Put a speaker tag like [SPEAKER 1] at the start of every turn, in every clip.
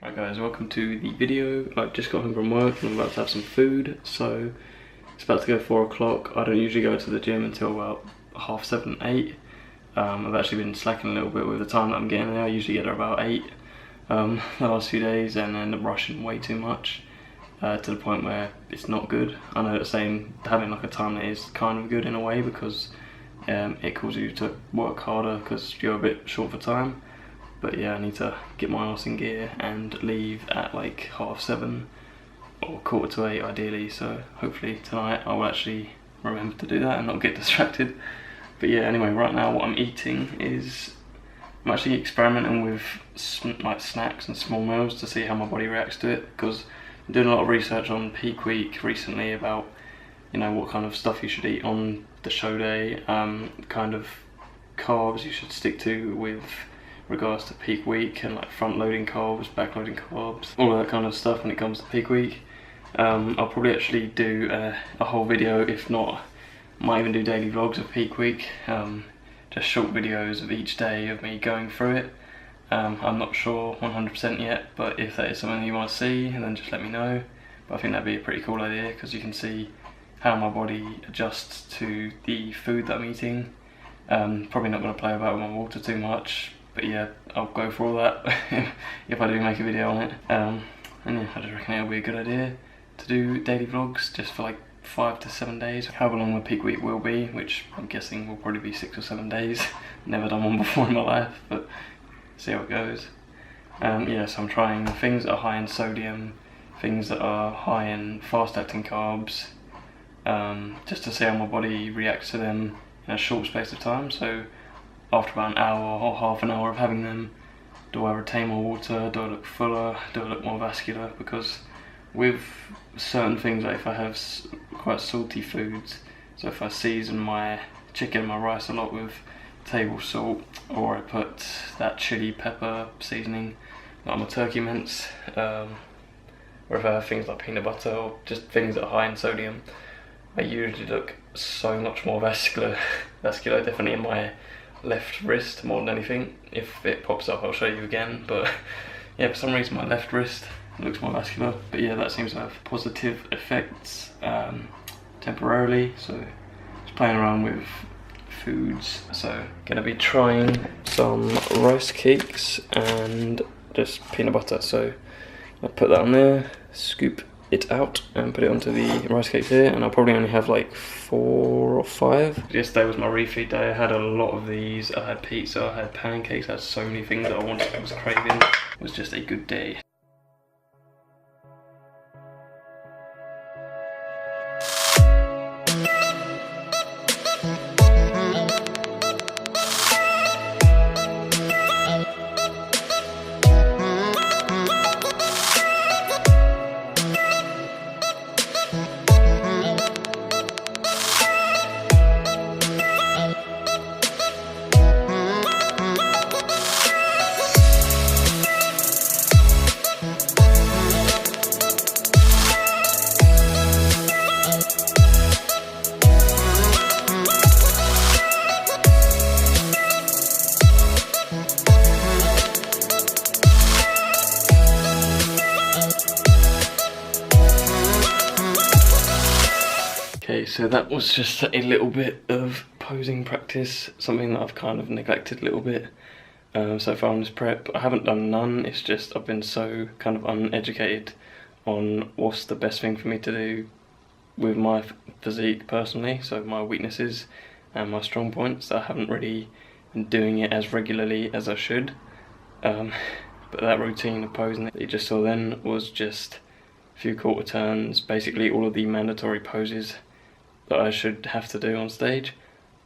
[SPEAKER 1] Right guys, welcome to the video. I've just got home from work and I'm about to have some food, so it's about to go 4 o'clock. I don't usually go to the gym until about 7:30, 8. I've actually been slacking a little bit with the time that I'm getting there. I usually get there about 8 the last few days and end up rushing way too much to the point where it's not good. I know that having like a time that is kind of good in a way because it causes you to work harder because you're a bit short for time. But yeah, I need to get my arse in gear and leave at like 7:30 or 7:45 ideally, so hopefully tonight I will actually remember to do that and not get distracted. But yeah, anyway, right now what I'm eating is, I'm actually experimenting with like snacks and small meals to see how my body reacts to it, because I'm doing a lot of research on peak week recently about, you know, what kind of stuff you should eat on the show day, kind of carbs you should stick to with regards to peak week, and like front loading carbs, back loading carbs, all of that kind of stuff when it comes to peak week. I'll probably actually do a whole video, if not, might even do daily vlogs of peak week, just short videos of each day of me going through it. I'm not sure 100% yet, but if that is something that you want to see, then just let me know. But I think that'd be a pretty cool idea because you can see how my body adjusts to the food that I'm eating. Probably not going to play about with my water too much, but yeah, I'll go for all that if I do make a video on it. And yeah, I just reckon it'll be a good idea to do daily vlogs just for like 5 to 7 days, however long my peak week will be, which I'm guessing will probably be 6 or 7 days. Never done one before in my life, but see how it goes. Yeah, so I'm trying things that are high in sodium, things that are high in fast acting carbs, just to see how my body reacts to them in a short space of time. So after about an hour or half an hour of having them, do I retain my water, do I look fuller, do I look more vascular? Because with certain things, like if I have quite salty foods, so if I season my chicken and my rice a lot with table salt, or I put that chili pepper seasoning like my turkey mince, or if I have things like peanut butter or just things that are high in sodium, I usually look so much more vascular, definitely in my left wrist more than anything. If it pops up I'll show you again, but yeah, for some reason my left wrist looks more vascular. But yeah, that seems to have positive effects temporarily, so just playing around with foods. So gonna be trying some rice cakes and just peanut butter, so I'll put that on there, scoop it out and put it onto the rice cakes here, and I'll probably only have like 4 or 5. Yesterday was my refeed day. I had a lot of these. I had pizza, I had pancakes, I had so many things that I was craving. It was just a good day. Okay, so that was just a little bit of posing practice, something that I've kind of neglected a little bit so far on this prep. I haven't done none, it's just I've been so kind of uneducated on what's the best thing for me to do with my physique personally, so my weaknesses and my strong points. I haven't really been doing it as regularly as I should. But that routine of posing that you just saw then was just a few quarter turns, basically all of the mandatory poses that I should have to do on stage.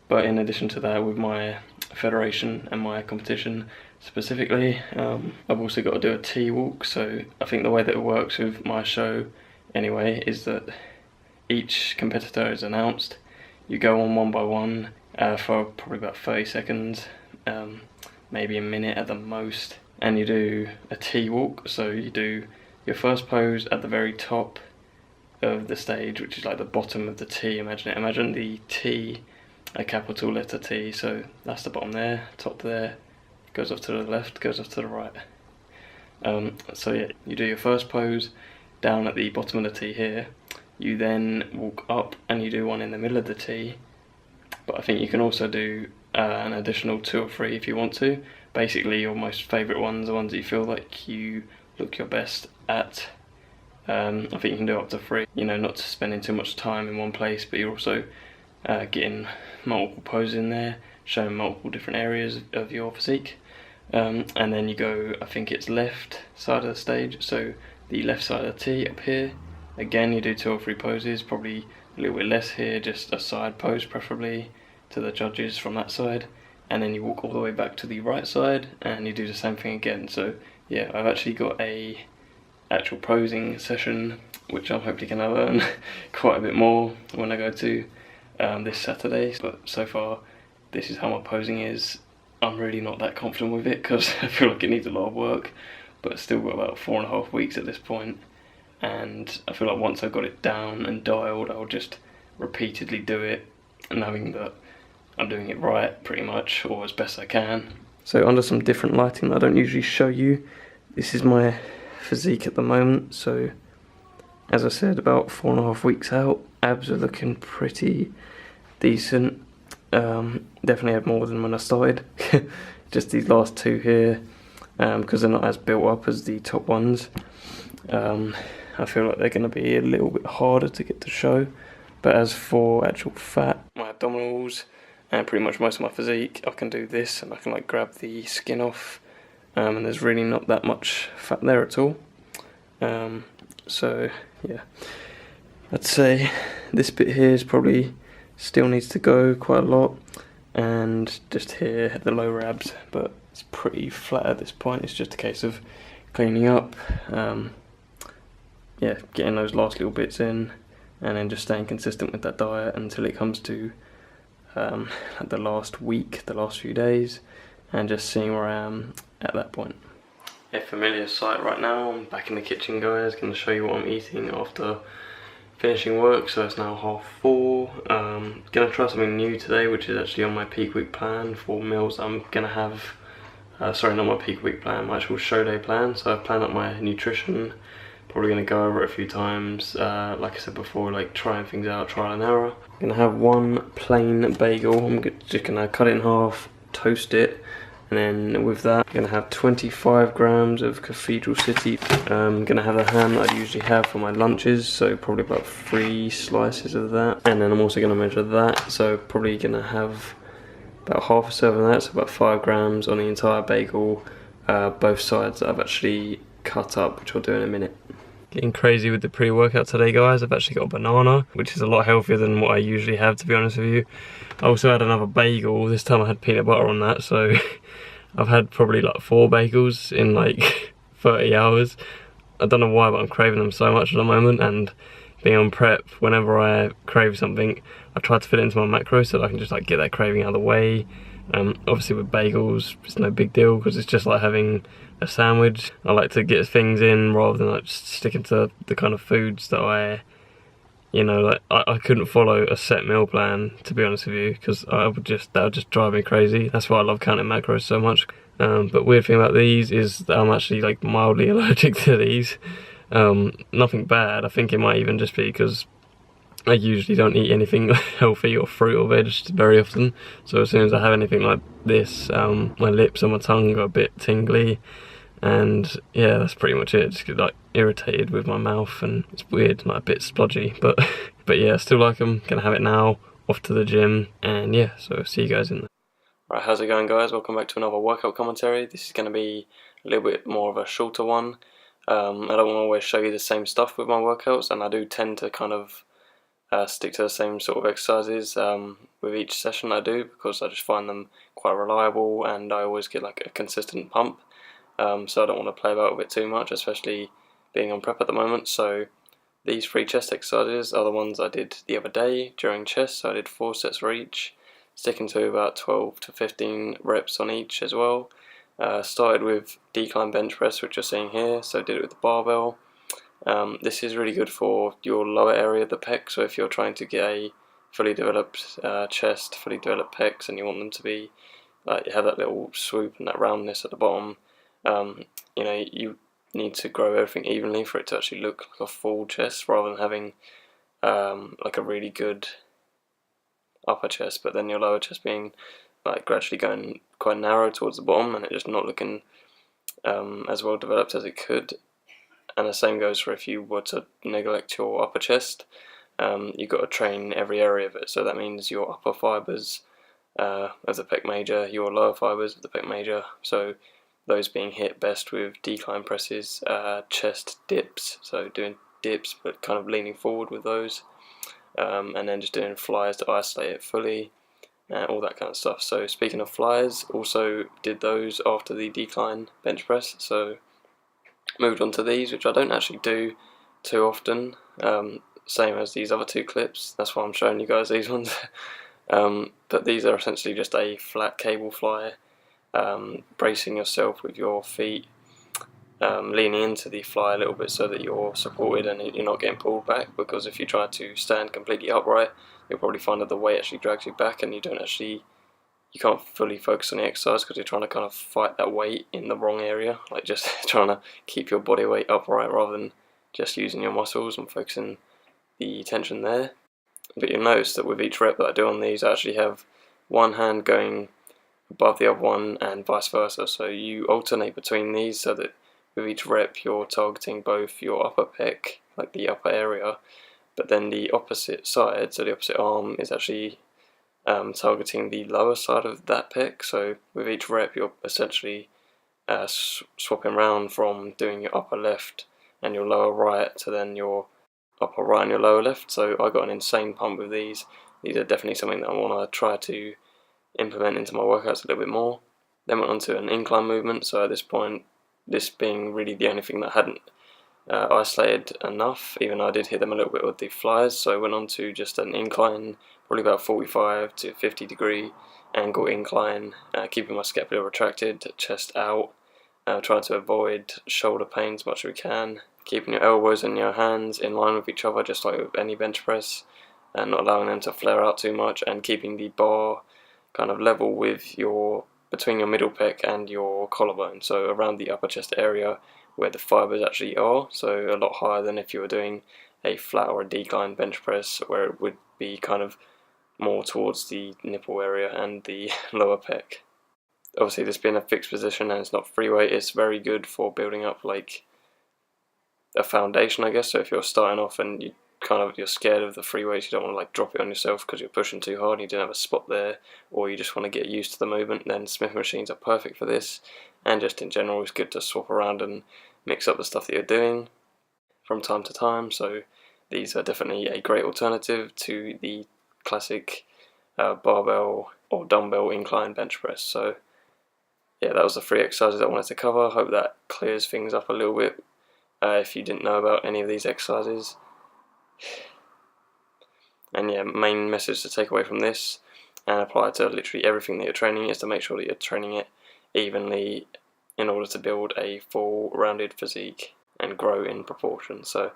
[SPEAKER 1] But in addition to that, with my federation and my competition specifically, I've also got to do a T-walk. So I think the way that it works with my show anyway is that each competitor is announced. You go on one by one for probably about 30 seconds, maybe a minute at the most, and you do a T-walk. So you do your first pose at the very top of the stage, which is like the bottom of the T. Imagine the T, a capital letter T, so that's the bottom there, top there, goes off to the left, goes off to the right. So yeah, you do your first pose down at the bottom of the T here. You then walk up and you do one in the middle of the T. But I think you can also do an additional 2 or 3 if you want to. Basically, your most favourite ones, the ones that you feel like you look your best at. I think you can do up to 3. You know, not spending too much time in one place, but you're also getting multiple poses in there, showing multiple different areas of your physique. And then you go, I think it's left side of the stage, so the left side of the T up here. Again, you do 2 or 3 poses, probably a little bit less here, just a side pose preferably to the judges from that side. And then you walk all the way back to the right side and you do the same thing again. So yeah, I've actually got a actual posing session which I'm hopefully going to learn quite a bit more when I go to this Saturday. But so far, this is how my posing is. I'm really not that confident with it because I feel like it needs a lot of work, but I've still got about 4.5 weeks at this point, and I feel like once I've got it down and dialed, I'll just repeatedly do it, knowing that I'm doing it right pretty much, or as best I can. So under some different lighting that I don't usually show you, this is my physique at the moment. So as I said, about 4.5 weeks out, abs are looking pretty decent. Definitely had more than when I started. Just these last 2 here, because they're not as built up as the top ones. I feel like they're going to be a little bit harder to get to show. But as for actual fat, my abdominals and pretty much most of my physique, I can do this and I can like grab the skin off, and there's really not that much fat there at all. So yeah, I'd say this bit here is probably still needs to go quite a lot, and just here at the lower abs, but it's pretty flat at this point. It's just a case of cleaning up, yeah, getting those last little bits in, and then just staying consistent with that diet until it comes to the last week, the last few days, and just seeing where I am at that point. A familiar sight right now. I'm back in the kitchen, guys. Going to show you what I'm eating after finishing work. So it's now 4:30. Gonna try something new today, which is actually on my peak week plan for meals I'm gonna have. Sorry, not my peak week plan, my actual show day plan. So I've planned up my nutrition. Probably gonna go over it a few times. Like I said before, like trying things out, trial and error. Gonna have 1 plain bagel. I'm just gonna cut it in half, toast it. And then with that, I'm going to have 25 grams of Cathedral City. I'm going to have the ham that I usually have for my lunches, so probably about 3 slices of that. And then I'm also going to measure that, so probably going to have about half a serving of that, so about 5 grams on the entire bagel, both sides that I've actually cut up, which I'll do in a minute. Getting crazy with the pre-workout today, guys. I've actually got a banana, which is a lot healthier than what I usually have, to be honest with you. I also had another bagel. This time I had peanut butter on that, so I've had probably like 4 bagels in like 30 hours. I don't know why, but I'm craving them so much at the moment, and being on prep, whenever I crave something, I try to fit it into my macros so that I can just like get that craving out of the way. Obviously with bagels, it's no big deal because it's just like having a sandwich. I like to get things in rather than like just sticking to the kind of foods that I, you know, like I couldn't follow a set meal plan, to be honest with you, because that would just drive me crazy. That's why I love counting macros so much. But weird thing about these is that I'm actually like mildly allergic to these. Nothing bad. I think it might even just be because I usually don't eat anything healthy or fruit or veg very often. So as soon as I have anything like this, my lips and my tongue go a bit tingly. And yeah, that's pretty much it. Just get like irritated with my mouth, and it's weird, like a bit splodgy, but yeah, I still like them. Gonna have it now, off to the gym, and yeah, so see you guys in there. Right, how's it going, guys? Welcome back to another workout commentary. This is gonna be a little bit more of a shorter one. I don't want to always show you the same stuff with my workouts, and I do tend to kind of stick to the same sort of exercises with each session I do, because I just find them quite reliable, and I always get like a consistent pump. So I don't want to play about with it too much, especially being on prep at the moment. So these 3 chest exercises are the ones I did the other day during chest. So I did 4 sets for each, sticking to about 12 to 15 reps on each as well. Started with decline bench press, which you're seeing here, so I did it with the barbell. This is really good for your lower area of the pec, so if you're trying to get a fully developed chest, fully developed pecs, and you want them to be like, have that little swoop and that roundness at the bottom, you know, you need to grow everything evenly for it to actually look like a full chest, rather than having like a really good upper chest, but then your lower chest being like gradually going quite narrow towards the bottom, and it just not looking as well developed as it could. And the same goes for if you were to neglect your upper chest. You've got to train every area of it, so that means your upper fibres of the pec major, your lower fibres of the pec major, so those being hit best with decline presses, chest dips, so doing dips but kind of leaning forward with those, and then just doing flyers to isolate it fully, all that kind of stuff. So speaking of flyers, also did those after the decline bench press, so moved on to these, which I don't actually do too often, same as these other two clips, that's why I'm showing you guys these ones. But these are essentially just a flat cable fly, bracing yourself with your feet, leaning into the fly a little bit so that you're supported and you're not getting pulled back, because if you try to stand completely upright, you'll probably find that the weight actually drags you back, and you can't fully focus on the exercise because you're trying to kind of fight that weight in the wrong area, like just trying to keep your body weight upright rather than just using your muscles and focusing the tension there. But you'll notice that with each rep that I do on these, I actually have one hand going above the other one and vice versa, so you alternate between these so that with each rep you're targeting both your upper pec, like the upper area, but then the opposite side, so the opposite arm, is actually targeting the lower side of that pec. So with each rep you're essentially swapping around from doing your upper left and your lower right to then your upper right and your lower left. So I got an insane pump with these. These are definitely something that I want to try to implement into my workouts a little bit more. Then went on to an incline movement, so at this point, this being really the only thing that I hadn't isolated enough, even though I did hit them a little bit with the flyers, so I went on to just an incline, probably about 45 to 50 degree angle incline, keeping my scapula retracted, chest out, trying to avoid shoulder pain as much as we can, keeping your elbows and your hands in line with each other just like with any bench press, and not allowing them to flare out too much, and keeping the bar kind of level with between your middle pec and your collarbone, so around the upper chest area where the fibres actually are, so a lot higher than if you were doing a flat or a decline bench press where it would be kind of more towards the nipple area and the lower pec. Obviously this being a fixed position and it's not free weight, it's very good for building up like a foundation, I guess. So if you're starting off and you're scared of the free weights, you don't want to like drop it on yourself because you're pushing too hard and you don't have a spot there, or you just want to get used to the movement, then Smith machines are perfect for this. And just in general, it's good to swap around and mix up the stuff that you're doing from time to time. So these are definitely a great alternative to the classic barbell or dumbbell incline bench press. So yeah, that was the 3 exercises I wanted to cover. I hope that clears things up a little bit if you didn't know about any of these exercises. And yeah, main message to take away from this and apply to literally everything that you're training is to make sure that you're training it evenly in order to build a full rounded physique and grow in proportion. So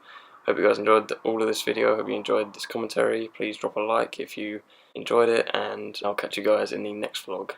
[SPEAKER 1] hope you guys enjoyed all of this video. Hope you enjoyed this commentary. Please drop a like if you enjoyed it, and I'll catch you guys in the next vlog.